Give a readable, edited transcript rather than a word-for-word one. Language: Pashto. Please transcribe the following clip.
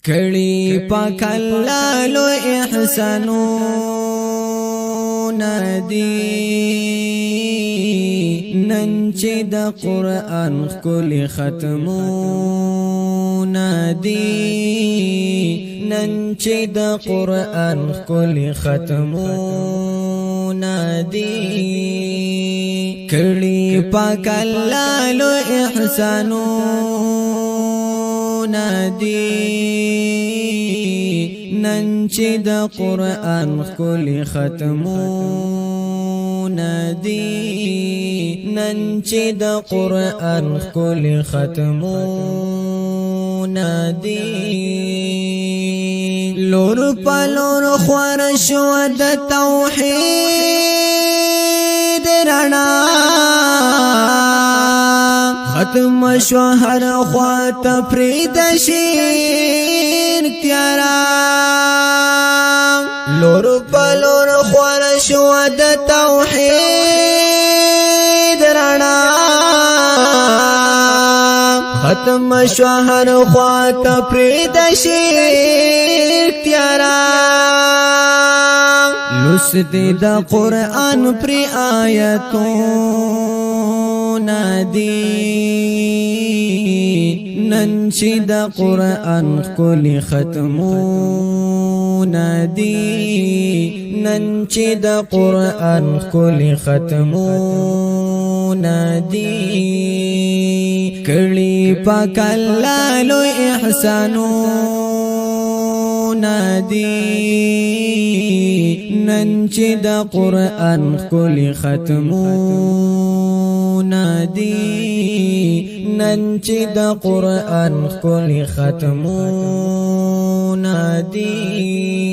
کړي پاک الله لو احسانونه دي نن چې د قرآن ښکلي ختمونه دي نن چې د قرآن ښکلي ختمونه دي کړي پاک الله لو احسانونه دي نن چې د قرآن ښکلي ختمونه دي نن چې د قرآن ښکلي ختمونه دي لور په لور خوار شو د توحید رڼا ختم شو هر خوا تفرید شیر تیارا لور په لور خوار شو د توحید رڼا ختم شو هر خوا تفرید شیر تیارا لست د قرآن پر آیتونه دي نن چې د قرآن ښکلي ختمونه دي نن چې د قرآن ښکلي ختمونه دي کړي پاک الله لوی احسانونه دي نن چې د قرآن ښکلي ختمونه دي نن چې د قرآن ښکلي ختمونه دي